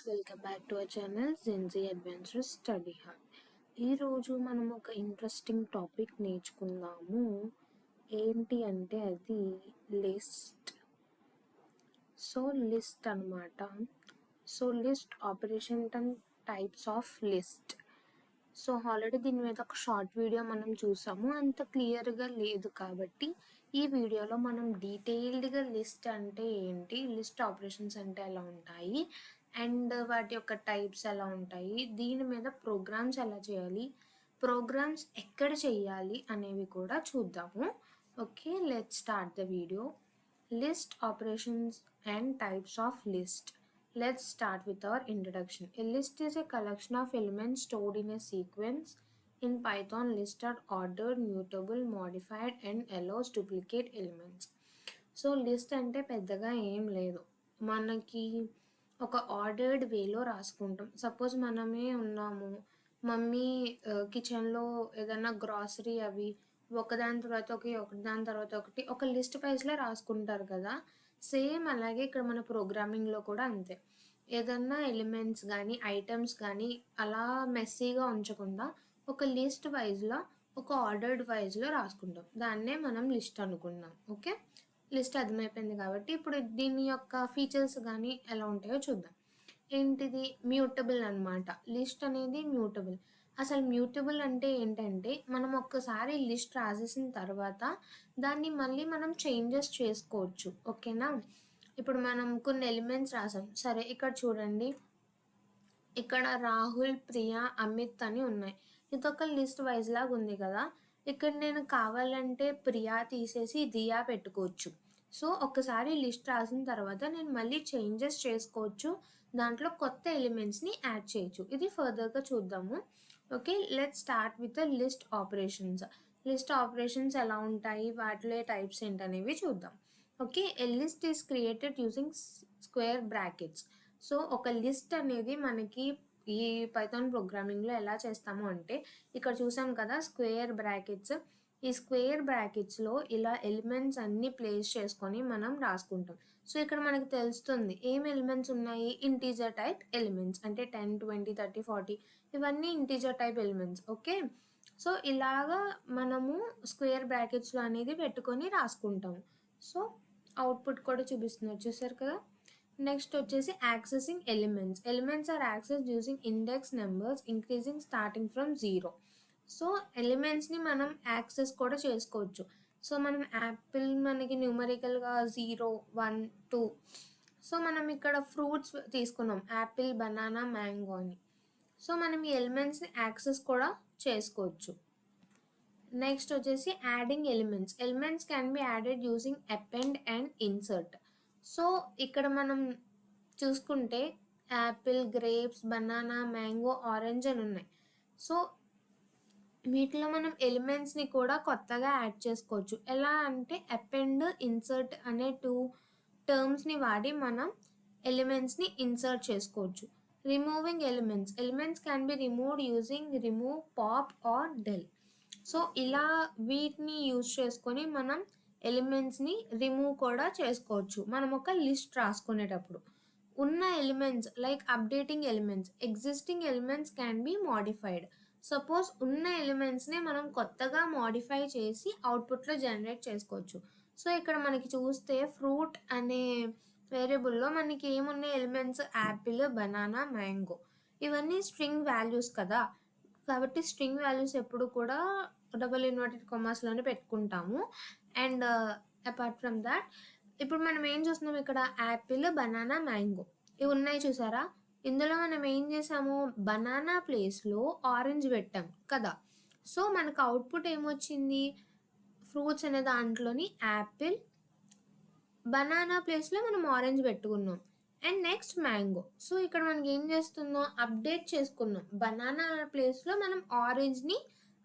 Welcome back to our channel Gen Z adventurous study hub. ఈరోజు మనం ఒక ఇంట్రెస్టింగ్ టాపిక్ నేర్చుకుందాము. ఏంటి అంటే అది లిస్ట్. లిస్ట్ అనమాట. List operation and types of list. Already దీని మీద ఒక షార్ట్ వీడియో మనం చూసాము. అంత క్లియర్గా లేదు కాబట్టి ఈ వీడియోలో మనం డీటెయిల్డ్గా లిస్ట్ అంటే ఏంటి, లిస్ట్ ఆపరేషన్స్ అంటే ఎలా ఉంటాయి, అండ్ వాటి యొక్క టైప్స్ ఎలా ఉంటాయి, దీని మీద ప్రోగ్రామ్స్ ఎలా చేయాలి, ప్రోగ్రామ్స్ ఎక్కడ చేయాలి అనేవి కూడా చూద్దాము. Okay, let's start the video. List operations and types of list. Let's start with our introduction. A list is a collection of elements stored in a sequence. In Python, lists are ordered, mutable, modified, and allows duplicate elements. List అంటే పెద్దగా ఏం లేదు, మనకి ఒక ordered వేలో రాసుకుంటాం. Suppose మనమే ఉన్నాము, మమ్మీ కిచెన్లో ఏదైనా గ్రాసరీ అవి ఒకదాని తర్వాత ఒకదాని తర్వాత ఒకటి ఒక లిస్ట్ వైజ్లో రాసుకుంటారు కదా. సేమ్ అలాగే ఇక్కడ మన ప్రోగ్రామింగ్లో కూడా అంతే. ఏదన్నా ఎలిమెంట్స్ కానీ ఐటమ్స్ కానీ అలా మెస్సీగా ఉంచకుండా ఒక లిస్ట్ వైజ్లో ఒక ఆర్డర్డ్ వైజ్లో రాసుకుంటాం. దాన్నే మనం లిస్ట్ అనుకున్నాం. ఓకే, లిస్ట్ అర్థమైపోయింది కాబట్టి ఇప్పుడు దీని యొక్క ఫీచర్స్ కానీ ఎలా ఉంటాయో చూద్దాం. ఏంటిది? మ్యూటబుల్ అనమాట. లిస్ట్ అనేది మ్యూటబుల్. అసలు మ్యూటబుల్ అంటే ఏంటంటే మనం ఒక్కసారి లిస్ట్ రాసేసిన తర్వాత దాన్ని మళ్ళీ మనం చేంజెస్ చేసుకోవచ్చు. ఓకేనా? ఇప్పుడు మనం కొన్ని ఎలిమెంట్స్ రాసాం. సరే, ఇక్కడ చూడండి, ఇక్కడ రాహుల్, ప్రియా, అమిత్ అని ఉన్నాయి. ఇదొక లిస్ట్ వైజ్ లాగా ఉంది కదా. ఇక్కడ నేను కావాలంటే ప్రియా తీసేసి దియా పెట్టుకోవచ్చు. ఒక్కసారి లిస్ట్ రాసిన తర్వాత నేను మళ్ళీ చేంజెస్ చేసుకోవచ్చు, దాంట్లో కొత్త ఎలిమెంట్స్ని యాడ్ చేయొచ్చు. ఇది ఫర్దర్గా చూద్దాము. Okay, let's start with the list operations. List operations ఎలా ఉంటాయి, వాటిలో టైప్స్ ఏంటనేవి చూద్దాం. Okay, a list is created using square brackets. ఒక లిస్ట్ అనేది మనకి ఈ పైథాన్ ప్రోగ్రామింగ్లో ఎలా చేస్తాము అంటే, ఇక్కడ చూసాం కదా స్క్వేర్ బ్రాకెట్స్. ఈ స్క్వేర్ బ్రాకెట్స్లో ఇలా ఎలిమెంట్స్ అన్నీ ప్లేస్ చేసుకొని మనం రాసుకుంటాం. ఇక్కడ మనకు తెలుస్తుంది ఏం ఎలిమెంట్స్ ఉన్నాయి. ఇంటీజర్ టైప్ ఎలిమెంట్స్ అంటే 10, 20, 30, 40 ఇవన్నీ ఇంటీజర్ టైప్ ఎలిమెంట్స్. ఓకే, ఇలాగా మనము స్క్వేర్ బ్రాకెట్స్లో అనేది పెట్టుకొని రాసుకుంటాము. అవుట్పుట్ కూడా చూపిస్తున్నారు, చూసారు కదా. నెక్స్ట్ వచ్చేసి accessing elements. Elements are access using index numbers increasing starting from 0. ఎలిమెంట్స్ని మనం యాక్సెస్ కూడా చేసుకోవచ్చు. మనం యాపిల్ మనకి న్యూమరికల్గా 0, 1, 2. మనం ఇక్కడ ఫ్రూట్స్ తీసుకున్నాం, యాపిల్, బనానా, మ్యాంగో అని. మనం ఈ ఎలిమెంట్స్ని యాక్సెస్ కూడా చేసుకోవచ్చు. నెక్స్ట్ వచ్చేసి adding elements. Elements can be added using append and insert. ఇక్కడ మనం చూసుకుంటే Apple, grapes, banana, mango, orange అని ఉన్నాయి. వీటిలో మనం ఎలిమెంట్స్ని కూడా కొత్తగా యాడ్ చేసుకోవచ్చు. ఎలా అంటే అపెండ్, ఇన్సర్ట్ అనే 2 టర్మ్స్ని వాడి మనం ఎలిమెంట్స్ని ఇన్సర్ట్ చేసుకోవచ్చు. Removing elements. Elements can be removed using remove, pop or del. ఇలా వీటిని యూజ్ చేసుకొని మనం ఎలిమెంట్స్ని రిమూవ్ కూడా చేసుకోవచ్చు. మనం ఒక లిస్ట్ రాసుకునేటప్పుడు ఉన్న elements like updating elements. Existing elements can B modified. Suppose ఉన్న ఎలిమెంట్స్ని మనం కొత్తగా మోడిఫై చేసి అవుట్పుట్లో జనరేట్ చేసుకోవచ్చు. ఇక్కడ మనకి చూస్తే ఫ్రూట్ అనే వేరియబుల్లో మనకి ఏమున్నాయి ఎలిమెంట్స్, యాపిల్, బనానా, మ్యాంగో. ఇవన్నీ స్ట్రింగ్ వాల్యూస్ కదా, కాబట్టి స్ట్రింగ్ వాల్యూస్ ఎప్పుడు కూడా డబుల్ ఇన్వర్టెడ్ కామాస్లోనే పెట్టుకుంటాము. అండ్ అపార్ట్ ఫ్రమ్ దాట్ ఇప్పుడు మనం ఏం చూస్తున్నాం, ఇక్కడ యాపిల్, బనానా, మ్యాంగో ఇవి ఉన్నాయి చూసారా. ఇందులో మనం ఏం చేసాము, బనానా ప్లేస్లో ఆరెంజ్ పెట్టాం కదా. మనకు అవుట్పుట్ ఏమొచ్చింది, ఫ్రూట్స్ అనే దాంట్లోని యాపిల్, బనానా ప్లేస్లో మనం ఆరెంజ్ పెట్టుకున్నాం. And next mango. ఇక్కడ మనకి ఏం చేస్తున్నాం, అప్డేట్ చేసుకున్నాం. బనానా ప్లేస్లో మనం ఆరెంజ్ని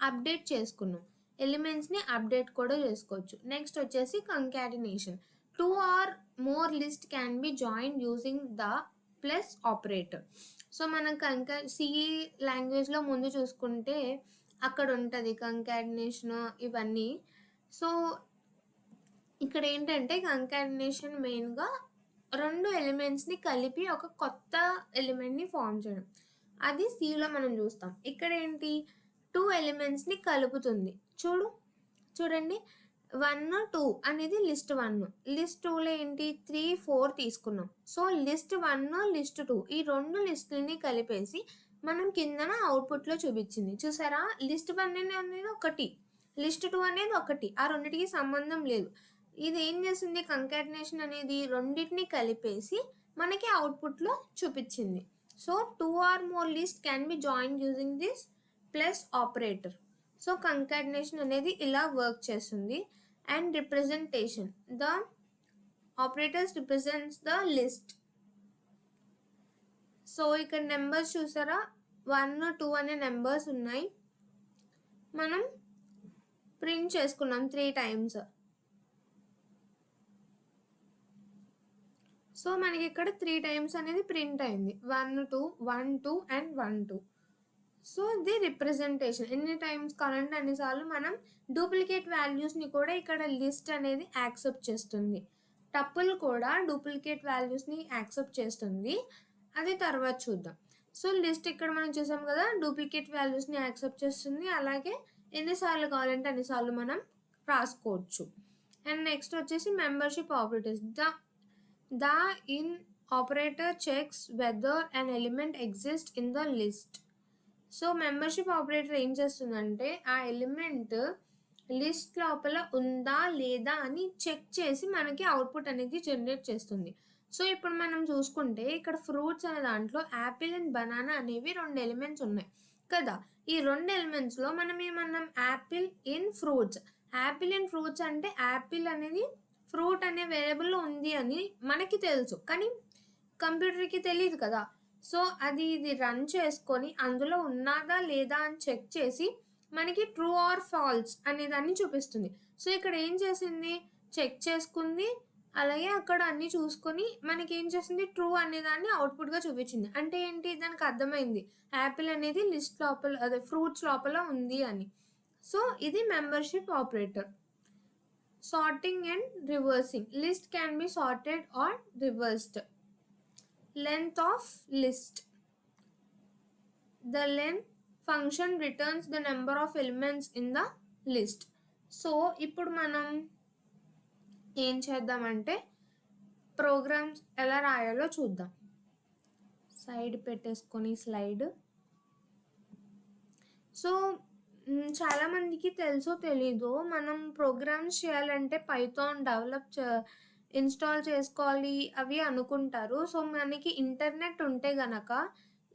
అప్డేట్ చేసుకున్నాం. ఎలిమెంట్స్ని అప్డేట్ కూడా చేసుకోవచ్చు. నెక్స్ట్ వచ్చేసి concatenation. 2 or more list can B join using the plus operator. మనం సి లాంగ్వేజ్లో ముందు చూసుకుంటే అక్కడ ఉంటుంది కంకాటినేషన్ ఇవన్నీ. ఇక్కడ ఏంటంటే కంకాటినేషన్ మెయిన్గా 2 ఎలిమెంట్స్‌ని కలిపి ఒక కొత్త ఎలిమెంట్‌ని ఫార్మ్ చేయడం. అది సిలో మనం చూస్తాం. ఇక్కడేంటి 2 ఎలిమెంట్స్‌ని కలుపుతుంది. చూడండి 1, 2 అనేది లిస్ట్ 1. లిస్ట్ 2లో ఏంటి 3, 4 తీసుకున్నాం. సో, లిస్ట్ 1, లిస్ట్ 2 ఈ 2 లిస్టులని కలిపేసి మనం కిందన అవుట్‌పుట్‌లో చూపించింది. చూసారా? లిస్ట్ 1 అనేది ఒకటి. లిస్ట్ 2 అనేది ఒకటి. ఆ రెండిటికి సంబంధం లేదు. ఇది ఏం చేసింది కంకాటినేషన్ అనేది రెండిటిని కలిపేసి మనకి అవుట్‌పుట్‌లో చూపించింది. So, 2 or more list can be joined using this plus operator. So, concatenation అనేది ఇలా వర్క్ చేస్తుంది. And representation the operators represents the list. So, ఇక్కడ నెంబర్స్ చూసారా 1, 2 అనే నెంబర్స్ ఉన్నాయి. మనం ప్రింట్ చేసుకున్నాం 3 టైమ్స్. సో, మనకి ఇక్కడ 3 టైమ్స్ అనేది ప్రింట్ అయింది. 1, 2, 1, 2 అండ్ 1, 2. సో, ఇది రిప్రజెంటేషన్. ఎన్ని టైమ్స్ కావాలంటే అన్నిసార్లు మనం డూప్లికేట్ వాల్యూస్‌ని కూడా ఇక్కడ లిస్ట్ అనేది యాక్సెప్ట్ చేస్తుంది. టపుల్ కూడా డూప్లికేట్ వాల్యూస్‌ని యాక్సెప్ట్ చేస్తుంది. అది తర్వాత చూద్దాం. సో, లిస్ట్ ఇక్కడ మనం చూసాం కదా! డూప్లికేట్ వాల్యూస్‌ని యాక్సెప్ట్ చేస్తుంది. అలాగే ఎన్నిసార్లు కావాలంటే అన్నిసార్లు మనం రాసుకోవచ్చు. అండ్ నెక్స్ట్ వచ్చేసి membership operators. The in operator checks whether an element exists in the list. So, membership operator ఏం చేస్తుందంటే ఆ ఎలిమెంట్ లిస్ట్ లోపల ఉందా లేదా అని చెక్ చేసి మనకి అవుట్‌పుట్ అనేది జనరేట్ చేస్తుంది. సో, ఇప్పుడు మనం చూసుకుంటే ఇక్కడ ఫ్రూట్స్ అనే దాంట్లో యాపిల్ అండ్ బనానా అనేవి 2 ఎలిమెంట్స్ ఉన్నాయి కదా! ఈ 2 ఎలిమెంట్స్‌లో మనం ఏమన్నాం apple in fruits. Apple in fruits అంటే యాపిల్ అనేది ఫ్రూట్ అనే వేరియబుల్‌లో ఉంది అని మనకి తెలుసు. కానీ కంప్యూటర్‌కి తెలీదు కదా! సో, ఇది రన్ చేసుకొని అందులో ఉన్నాదా లేదా అని చెక్ చేసి మనకి ట్రూ ఆర్ ఫాల్స్ అనేదాన్ని చూపిస్తుంది. సో, ఇక్కడ ఏం చేసింది చెక్ చేసుకుంది. అలాగే అక్కడ అన్నీ చూసుకొని మనకేం చేసింది ట్రూ అనేదాన్ని అవుట్‌పుట్‌గా చూపించింది. అంటే ఏంటి దానికి అర్థమైంది. యాపిల్ అనేది లిస్ట్ లోపల అదే ఫ్రూట్స్ లోపల ఉంది అని. సో, ఇది membership operator. Sorting and reversing. List can be sorted or reversed. Length of list. The len function returns the number of elements in the list. So, ఇప్పుడు మనం ఏం చేద్దామంటే ప్రోగ్రామ్స్ ఎలా రాయాలో చూద్దాం. సైడ్ పెట్టేసుకొని స్లైడ్. సో, చాలామందికి తెలుసో తెలీదో మనం ప్రోగ్రామ్స్ చేయాలంటే పైథాన్ ఇన్‌స్టాల్ చేసుకోవాలి అవి అనుకుంటారు. సో, మనకి ఇంటర్నెట్ ఉంటే గనక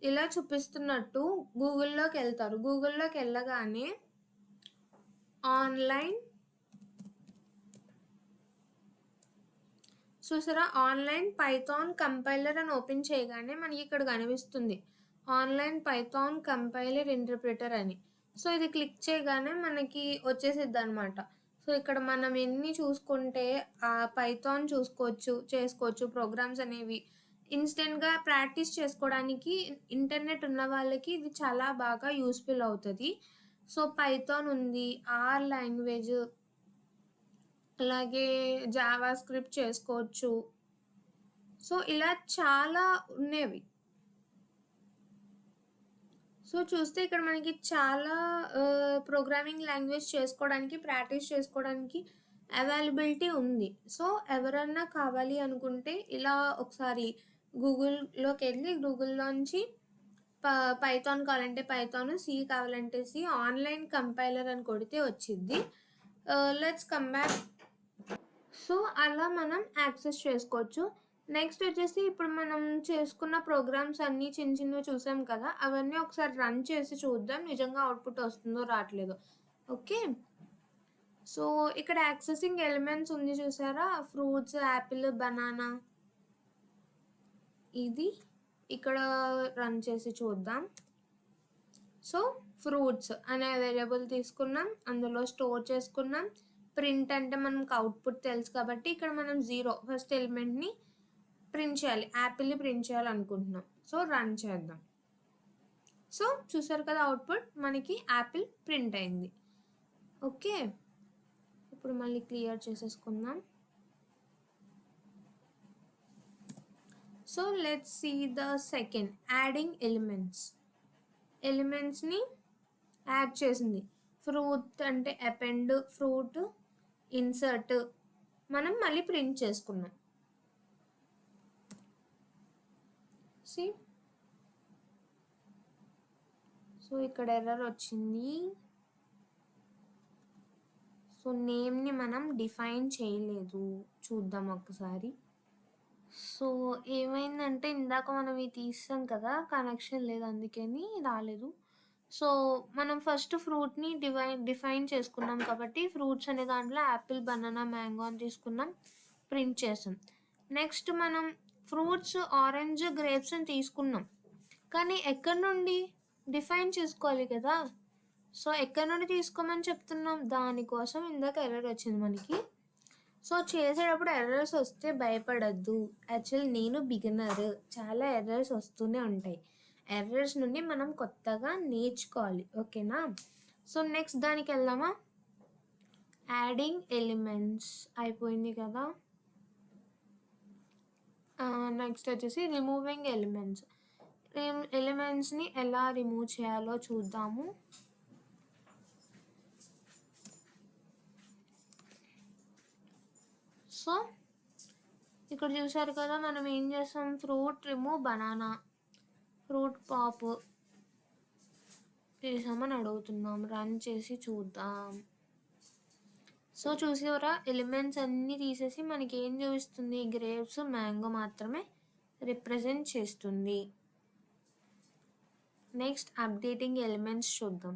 ఇలా చూపిస్తున్నట్టు గూగుల్‌లోకెళ్తారు. గూగుల్‌లోకెళ్ళగానే ఆన్‌లైన్ చూసారా? ఆన్‌లైన్ పైథాన్ కంపైలర్ అని ఓపెన్ చేయగానే మనకి ఇక్కడ కనిపిస్తుంది. ఆన్‌లైన్ పైథాన్ కంపైలర్ ఇంటర్ప్రిటర్ అని. సో, ఇది క్లిక్ చేయగానే మనకి వచ్చేసిద్దనమాట. సో, ఇక్కడ మనం ఎన్ని చూసుకుంటే పైథాన్ చేసుకోవచ్చు ప్రోగ్రామ్స్ అనేవి. ఇన్‌స్టెంట్‌గా ప్రాక్టీస్ చేసుకోవడానికి ఇంటర్నెట్ ఉన్న వాళ్ళకి ఇది చాలా బాగా యూజ్‌ఫుల్ అవుతది. సో, పైథాన్ ఉంది, ఆర్ లాంగ్వేజ్ అలాగే జావా స్క్రిప్ట్ చేసుకోవచ్చు. సో, ఇలా చాలా ఉన్నవి. సో, చూస్తే ఇక్కడ మనకి చాలా ప్రోగ్రామింగ్ లాంగ్వేజ్ చేసుకోవడానికి, ప్రాక్టీస్ చేసుకోవడానికి అవైలబిలిటీ ఉంది. సో, ఎవరన్నా కావాలి అనుకుంటే ఇలా ఒకసారి గూగుల్‌లోకెళ్ళి గూగుల్‌లోంచి పైథాన్ కావాలంటే పైథాన్, సి కావాలంటే సి, ఆన్‌లైన్ కంపైలర్ అని కొడితే వచ్చిద్ది. Let's come back. సో, అలా మనం యాక్సెస్ చేసుకోవచ్చు. నెక్స్ట్ వచ్చేసి ఇప్పుడు మనం చేసుకున్న ప్రోగ్రామ్స్ అన్నీ చిన్నవి చూసాం కదా! అవన్నీ ఒకసారి రన్ చేసి చూద్దాం. నిజంగా అవుట్‌పుట్ వస్తుందో రావట్లేదో. ఓకే. సో, ఇక్కడ యాక్సెసింగ్ ఎలిమెంట్స్ ఉంది చూసారా? Fruits, Apple, banana. ఇది ఇక్కడ రన్ చేసి చూద్దాం. సో, ఫ్రూట్స్ అనే వేరియబుల్ తీసుకున్నాం. అందులో స్టోర్ చేసుకున్నాం. ప్రింట్ అంటే మనకు అవుట్‌పుట్ తెలుసు కాబట్టి ఇక్కడ మనం 0 ఫస్ట్ ఎలిమెంట్‌ని ప్రింట్ చేయాలి. యాపిల్‌ని ప్రింట్ చేయాలనుకుంటున్నాం. సో, రన్ చేద్దాం. సో, చూసారు కదా అవుట్‌పుట్ మనకి యాపిల్ ప్రింట్ అయింది. ఓకే. ఇప్పుడు మళ్ళీ క్లియర్ చేసేసుకుందాం. So let's see the second adding ఎలిమెంట్స్ని యాడ్ చేసింది. ఫ్రూట్ అంటే అపెండ్, ఫ్రూట్, ఇన్సర్ట్ మనం మళ్ళీ ప్రింట్ చేసుకున్నాం. సి సో ఇక్కడ ఎర్రర్ వచ్చింది. సో నేమ్ని మనం డిఫైన్ చేయలేదు, చూద్దాం ఒకసారి. సో ఏమైందంటే ఇందాక మనం ఇది తీసాం కదా, కనెక్షన్ లేదు అందుకని రాలేదు. సో మనం ఫస్ట్ ఫ్రూట్ని డిఫైన్ చేసుకున్నాం కాబట్టి ఫ్రూట్స్ అనే దాంట్లో యాపిల్, బనానా, మ్యాంగో అని తీసుకున్నాం, ప్రింట్ చేసాం. నెక్స్ట్ మనం ఫ్రూట్స్ ఆరెంజ్, గ్రేప్స్ అని తీసుకున్నాం, కానీ ఎక్కడి నుండి డిఫైన్ చేసుకోవాలి కదా. సో ఎక్కడి నుండి తీసుకోమని చెప్తున్నాం, దానికోసం ఇందాక ఎర్రర్ వచ్చింది మనకి. సో చేసేటప్పుడు ఎర్రర్స్ వస్తే భయపడద్దు. యాక్చువల్ నేను బిగినర్, చాలా ఎర్రర్స్ వస్తూనే ఉంటాయి. ఎర్రర్స్ నుండి మనం కొత్తగా నేర్చుకోవాలి, ఓకేనా. సో నెక్స్ట్ దానికి వెళ్దామా. యాడింగ్ ఎలిమెంట్స్ అయిపోయింది కదా. నెక్స్ట్ వచ్చేసి రిమూవింగ్ ఎలిమెంట్స్ని ఎలా రిమూవ్ చేయాలో చూద్దాము. సో ఇక్కడ చూసారు కదా, మనం ఏం చేస్తాం, fruit remove banana, fruit pop చేసామని అడుగుతున్నాం. రన్ చేసి చూద్దాం. సో చూసేవరా, ఎలిమెంట్స్ అన్నీ తీసేసి మనకి ఏం చూపిస్తుంది, గ్రేప్స్, మ్యాంగో మాత్రమే రిప్రజెంట్ చేస్తుంది. నెక్స్ట్ అప్డేటింగ్ ఎలిమెంట్స్ చూద్దాం.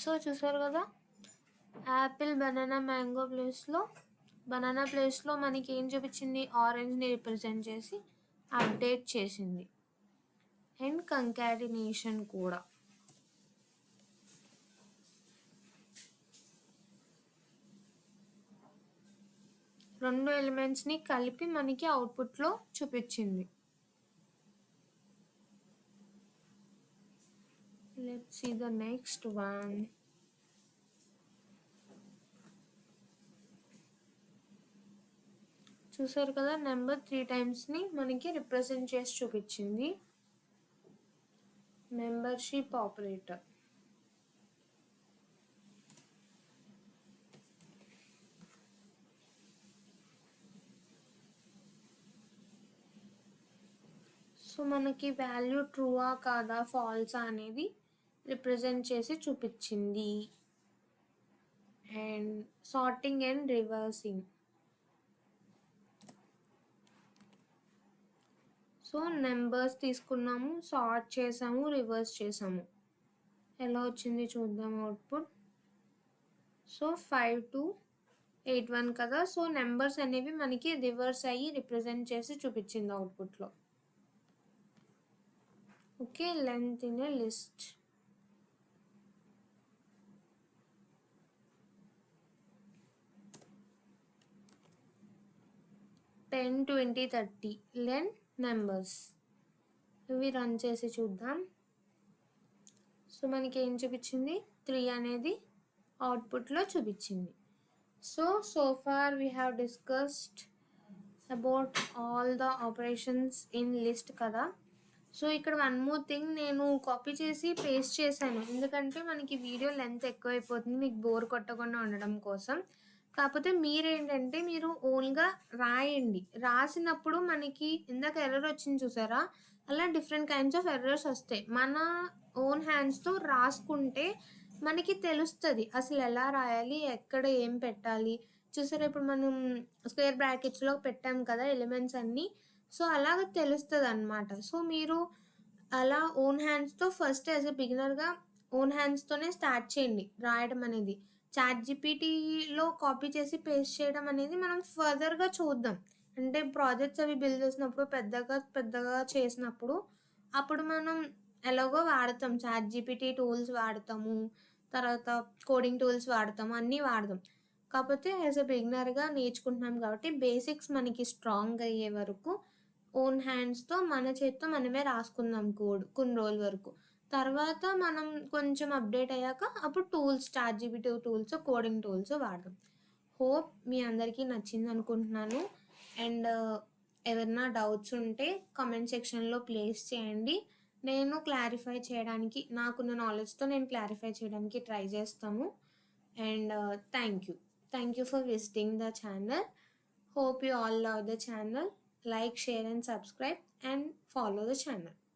సో చూసారు కదా, యాపిల్, బనానా, మ్యాంగో బనానా ప్లేస్లో మనకి ఏం చూపించింది, ఆరెంజ్ని రిప్రజెంట్ చేసి అప్డేట్ చేసింది. అండ్ కంకాటినేషన్ కూడా. రెండు ఎలిమెంట్స్ని కలిపి మనకి అవుట్పుట్లో చూపించింది. Let's see the next one. చూసారు కదా, నెంబర్ 3 టైమ్స్ని మనకి రిప్రజెంట్ చేసి చూపించింది. Membership operator. సో మనకి వాల్యూ ట్రూవా కాదా, ఫాల్సా అనేది రిప్రజెంట్ చేసి చూపించింది. And sorting and reversing. So numbers తీసుకున్నాము, సార్ట్ చేసాము, రివర్స్ చేసాము. ఎలా వచ్చింది చూద్దాం అవుట్పుట్. సో 5281 కదా. సో నెంబర్స్ అనేవి మనకి రివర్స్ అయ్యి రిప్రజెంట్ చేసి చూపించింది అవుట్పుట్లో. Okay, length in a list. Ten 20 30 len numbers. ఇవి రన్ చేసి చూద్దాం. సో మనకి ఏం చూపించింది, 3 అనేది అవుట్పుట్లో చూపించింది. So far we have discussed about all the operations in list కదా. సో ఇక్కడ వన్ మోర్ థింగ్, నేను కాపీ చేసి పేస్ట్ చేశాను, ఎందుకంటే మనకి వీడియో లెంత్ ఎక్కువైపోతుంది, మీకు బోర్ కొట్టకుండా ఉండడం కోసం. కాకపోతే మీరేంటంటే మీరు ఓన్గా రాయండి, రాసినప్పుడు మనకి ఇందాక ఎర్రర్ వచ్చింది చూసారా, అలా డిఫరెంట్ కైండ్స్ ఆఫ్ ఎర్రర్స్ వస్తాయి. మన ఓన్ హ్యాండ్స్తో రాసుకుంటే మనకి తెలుస్తుంది అసలు ఎలా రాయాలి, ఎక్కడ ఏం పెట్టాలి. చూసారా, ఇప్పుడు మనం స్క్వేర్ బ్రాకెట్స్లో పెట్టాం కదా ఎలిమెంట్స్ అన్నీ, సో అలాగ తెలుస్తుంది అన్నమాట. సో మీరు అలా ఓన్ హ్యాండ్స్తో ఫస్ట్ యాజ్ ఎ బిగినర్గా ఓన్ హ్యాండ్స్తోనే స్టార్ట్ చేయండి రాయడం అనేది. ChatGPTలో కాపీ చేసి పేస్ట్ చేయడం అనేది మనం ఫర్దర్గా చూద్దాం. అంటే ప్రాజెక్ట్స్ అవి బిల్డ్ చేసినప్పుడు పెద్దగా చేసినప్పుడు అప్పుడు మనం ఎలాగో వాడతాం, ChatGPT టూల్స్ వాడతాము, తర్వాత కోడింగ్ టూల్స్ వాడతాము, అన్నీ వాడదాం. కాకపోతే యాజ్ ఎ బిగినర్గా నేర్చుకుంటున్నాం కాబట్టి బేసిక్స్ మనకి స్ట్రాంగ్ అయ్యే వరకు ఓన్ హ్యాండ్స్తో మన చేతితో మనమే రాసుకుందాం కోడ్ కొన్ని రోజుల వరకు. తర్వాత మనం కొంచెం అప్డేట్ అయ్యాక అప్పుడు tools ChatGPT tools, coding tools వాడదాం. హోప్ మీ అందరికీ నచ్చింది అనుకుంటున్నాను. అండ్ ఎవరైనా డౌట్స్ ఉంటే కామెంట్ సెక్షన్‌లో ప్లేస్ చేయండి. నేను క్లారిఫై చేయడానికి నాకున్న నాలెడ్జ్‌తో నేను క్లారిఫై చేయడానికి ట్రై చేస్తాను. And thank you. Thank you for visiting the channel. Hope you all love the channel. Like, share and subscribe and follow the channel.